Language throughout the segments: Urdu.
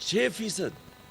6%,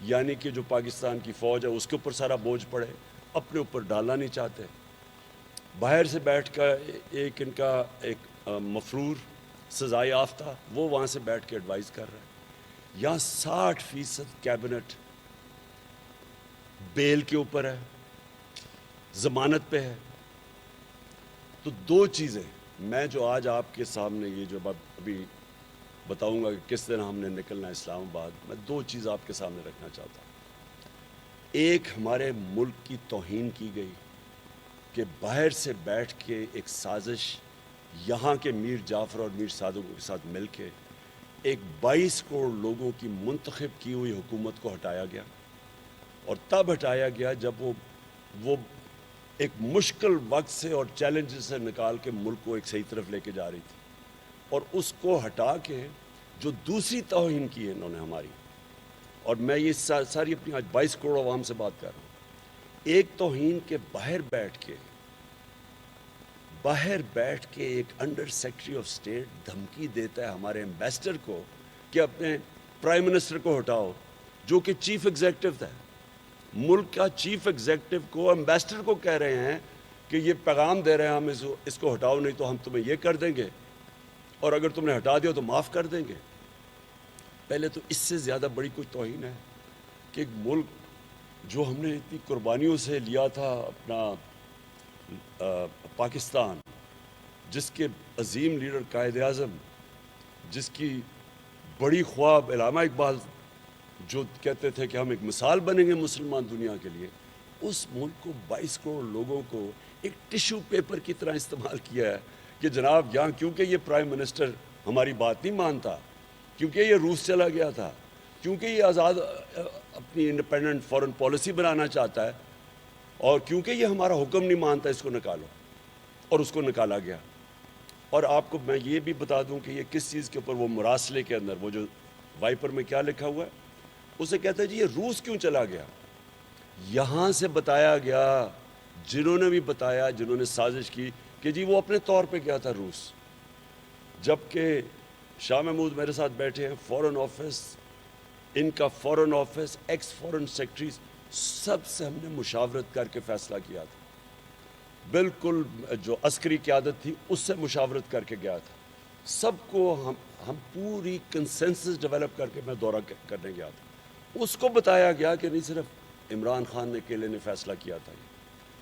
یعنی کہ جو پاکستان کی فوج ہے اس کے اوپر سارا بوجھ پڑے، اپنے اوپر ڈالنا نہیں چاہتے۔ باہر سے بیٹھ کر ایک ان کا ایک مفرور سزائے یافتہ وہ وہاں سے بیٹھ کے ایڈوائز کر رہا ہے۔ یہاں 60% کیبنٹ بیل کے اوپر ہے، ضمانت پہ ہے۔ تو دو چیزیں میں جو آج آپ کے سامنے یہ جو ابھی بتاؤں گا کہ کس طرح ہم نے نکلنا ہے اسلام آباد، میں دو چیز آپ کے سامنے رکھنا چاہتا ہوں۔ ایک ہمارے ملک کی توہین کی گئی کہ باہر سے بیٹھ کے ایک سازش یہاں کے میر جعفر اور میر صادق کے ساتھ مل کے ایک 22 کروڑ لوگوں کی منتخب کی ہوئی حکومت کو ہٹایا گیا، اور تب ہٹایا گیا جب وہ ایک مشکل وقت سے اور چیلنج سے نکال کے ملک کو ایک صحیح طرف لے کے جا رہی تھی، اور اس کو ہٹا کے جو دوسری توہین کی ہے انہوں نے ہماری، اور میں یہ ساری اپنی آج 22 کروڑ عوام سے بات کر رہا ہوں۔ ایک توہین کے باہر بیٹھ کے ایک انڈر سیکرٹری آف اسٹیٹ دھمکی دیتا ہے ہمارے ایمبیسڈر کو کہ اپنے پرائم منسٹر کو ہٹاؤ، جو کہ چیف ایگزیکٹو تھا ملک کا۔ چیف ایگزیکٹو کو ایمبیسڈر کو کہہ رہے ہیں کہ یہ پیغام دے رہے ہیں ہم اس کو ہٹاؤ، نہیں تو ہم تمہیں یہ کر دیں گے، اور اگر تم نے ہٹا دیا تو معاف کر دیں گے۔ پہلے تو اس سے زیادہ بڑی کوئی توہین ہے کہ ایک ملک جو ہم نے اتنی قربانیوں سے لیا تھا اپنا پاکستان، جس کے عظیم لیڈر قائد اعظم، جس کی بڑی خواب علامہ اقبال جو کہتے تھے کہ ہم ایک مثال بنیں گے مسلمان دنیا کے لیے، اس ملک کو 22 کروڑ لوگوں کو ایک ٹیشو پیپر کی طرح استعمال کیا ہے کہ جناب یہاں کیونکہ یہ پرائم منسٹر ہماری بات نہیں مانتا، کیونکہ یہ روس چلا گیا تھا، کیونکہ یہ آزاد اپنی انڈیپینڈنٹ فورن پالیسی بنانا چاہتا ہے، اور کیونکہ یہ ہمارا حکم نہیں مانتا، اس کو نکالو، اور اس کو نکالا گیا۔ اور آپ کو میں یہ بھی بتا دوں کہ یہ کس چیز کے اوپر، وہ مراسلے کے اندر وہ جو وائپر میں کیا لکھا ہوا ہے، اسے کہتا ہے جی یہ روس کیوں چلا گیا۔ یہاں سے بتایا گیا، جنہوں نے بھی بتایا، جنہوں نے سازش کی، کہ جی وہ اپنے طور پہ گیا تھا روس، جبکہ شاہ محمود میرے ساتھ بیٹھے ہیں، فورن آفس، ان کا فورن آفس، ایکس فورن سیکرٹریز، سب سے ہم نے مشاورت کر کے فیصلہ کیا تھا، بالکل جو عسکری قیادت تھی اس سے مشاورت کر کے گیا تھا، سب کو ہم پوری کنسنسس ڈیولپ کر کے میں دورہ کرنے گیا تھا۔ اس کو بتایا گیا کہ نہیں صرف عمران خان نے اکیلے نے فیصلہ کیا تھا،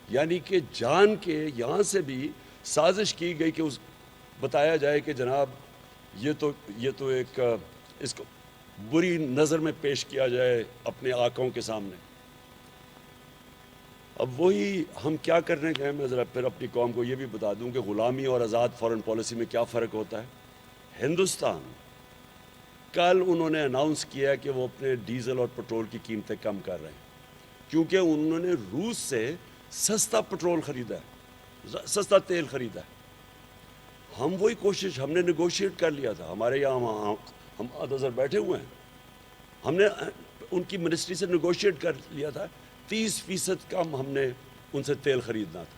یعنی کہ جان کے یہاں سے بھی سازش کی گئی کہ بتایا جائے کہ جناب یہ تو ایک اس کو بری نظر میں پیش کیا جائے اپنے آقاؤں کے سامنے۔ اب وہی ہم کیا کرنے گئے، میں ذرا پھر اپنی قوم کو یہ بھی بتا دوں کہ غلامی اور آزاد فورن پالیسی میں کیا فرق ہوتا ہے۔ ہندوستان کل انہوں نے اناؤنس کیا ہے کہ وہ اپنے ڈیزل اور پٹرول کی قیمتیں کم کر رہے ہیں، کیونکہ انہوں نے روس سے سستا پٹرول خریدا ہے، سستا تیل خریدا ہے۔ ہم وہی کوشش، ہم نے نیگوشیٹ کر لیا تھا، ہمارے یہاں ہم ادھر بیٹھے ہوئے ہیں، ہم نے ان کی منسٹری سے نیگوشیٹ کر لیا تھا، 30% کم ہم نے ان سے تیل خریدنا تھا۔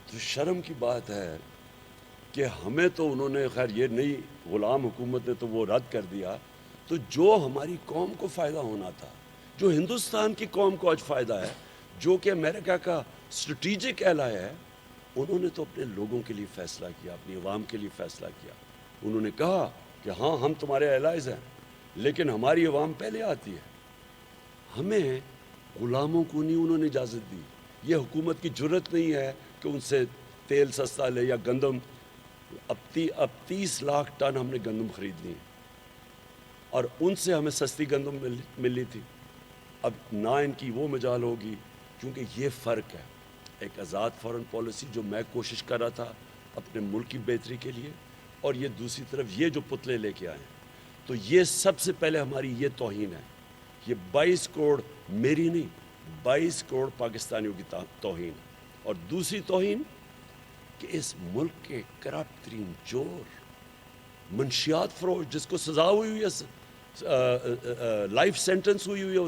تو شرم کی بات ہے کہ ہمیں تو انہوں نے، خیر یہ نئی غلام حکومت نے تو وہ رد کر دیا، تو جو ہماری قوم کو فائدہ ہونا تھا، جو ہندوستان کی قوم کو آج فائدہ ہے، جو کہ امریکہ کا اسٹریٹجک ایلائی ہے، انہوں نے تو اپنے لوگوں کے لیے فیصلہ کیا، اپنی عوام کے لیے فیصلہ کیا۔ انہوں نے کہا کہ ہاں ہم تمہارے ایلائز ہیں، لیکن ہماری عوام پہلے آتی ہے۔ ہمیں غلاموں کو نہیں انہوں نے اجازت دی، یہ حکومت کی جرت نہیں ہے کہ ان سے تیل سستا لے یا گندم۔ اب 30 لاکھ ٹن ہم نے گندم خرید لی ہے، اور ان سے ہمیں سستی گندم ملی تھی۔ اب نہ ان کی وہ مجال ہوگی، کیونکہ یہ فرق ہے، ایک آزاد فورن پالیسی جو میں کوشش کر رہا تھا اپنے ملک کی بہتری کے لیے، اور یہ دوسری طرف یہ جو پتلے لے کے آئے ہیں۔ تو یہ سب سے پہلے ہماری یہ توہین ہے، یہ 22 کروڑ میری نہیں، 22 کروڑ پاکستانیوں کی توہین۔ اور دوسری توہین کہ اس ملک کے کرپٹ ترین چور، منشیات فروش، جس کو سزا ہوئی ہے، لائف سینٹنس ہوئی ہے،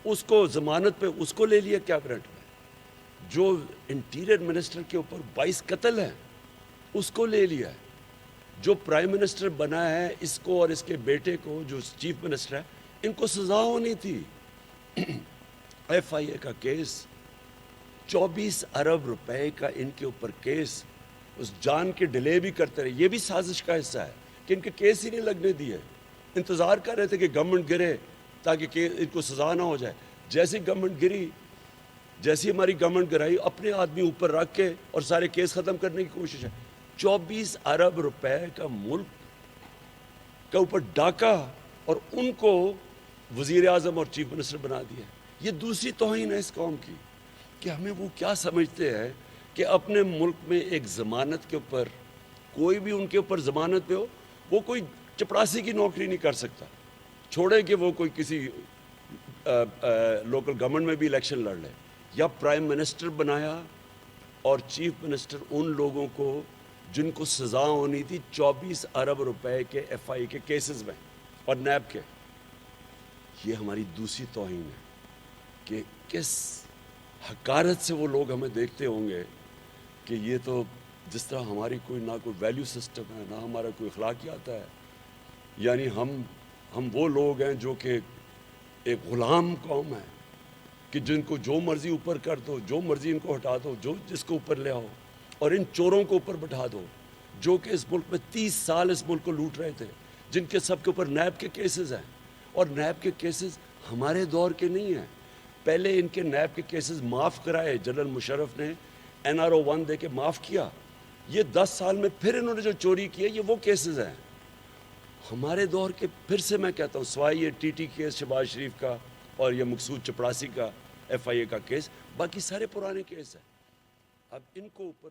اس کو ضمانت پہ اس کو لے لیا کیبنٹ میں، جو انٹیریئر منسٹر کے اوپر 22 قتل ہیں اس کو لے لیا ہے، جو پرائم منسٹر بنا ہے اس کو اور اس کے بیٹے کو جو چیف منسٹر ہے ان کو سزا ہونی تھی. ایف آئی اے کا کیس 24 ارب روپے کا ان کے اوپر کیس, اس جان کے ڈیلے بھی کرتے رہے. یہ بھی سازش کا حصہ ہے کہ ان کے کیس ہی نہیں لگنے دیے. انتظار کر رہے تھے کہ گورنمنٹ گرے تاکہ ان کو سزا نہ ہو جائے. جیسی گورنمنٹ گری, جیسی ہماری گورنمنٹ گرائی, اپنے آدمی اوپر رکھ کے اور سارے کیس ختم کرنے کی کوشش ہے. 24 ارب روپے کا ملک کا اوپر ڈاکہ اور ان کو وزیر اعظم اور چیف منسٹر بنا دیا. یہ دوسری توہین ہے اس قوم کی کہ ہمیں وہ کیا سمجھتے ہیں کہ اپنے ملک میں ایک ضمانت کے اوپر, کوئی بھی ان کے اوپر ضمانت پہ ہو, وہ کوئی چپڑاسی کی نوکری نہیں کر سکتا. چھوڑے کہ وہ کوئی کسی لوکل گورنمنٹ میں بھی الیکشن لڑ لے. یا پرائم منسٹر بنایا اور چیف منسٹر ان لوگوں کو جن کو سزا ہونی تھی 24 ارب روپے کے ایف آئی کے کیسز میں اور نیب کے. یہ ہماری دوسری توہین ہے کہ کس حقارت سے وہ لوگ ہمیں دیکھتے ہوں گے کہ یہ تو جس طرح ہماری کوئی نہ کوئی ویلیو سسٹم ہے, نہ ہمارا کوئی اخلاقیات ہے. یعنی ہم وہ لوگ ہیں جو کہ ایک غلام قوم ہے کہ جن کو جو مرضی اوپر کر دو, جو مرضی ان کو ہٹا دو, جو جس کو اوپر لے آؤ, اور ان چوروں کو اوپر بٹھا دو جو کہ اس ملک میں 30 سال اس ملک کو لوٹ رہے تھے, جن کے سب کے اوپر نیب کے کیسز ہیں. اور نیب کے کیسز ہمارے دور کے نہیں ہیں. پہلے ان کے نیب کے کیسز معاف کرائے, جنرل مشرف نے NRO 1 دے کے معاف کیا. یہ 10 سال میں پھر انہوں نے جو چوری کی ہے یہ وہ کیسز ہیں ہمارے دور کے. پھر سے میں کہتا ہوں, سوائے یہ ٹی ٹی کیس شہباز شریف کا اور یہ مقصود چپڑاسی کا ایف آئی اے کا کیس, باقی سارے پرانے کیس ہیں. اب ان کو اوپر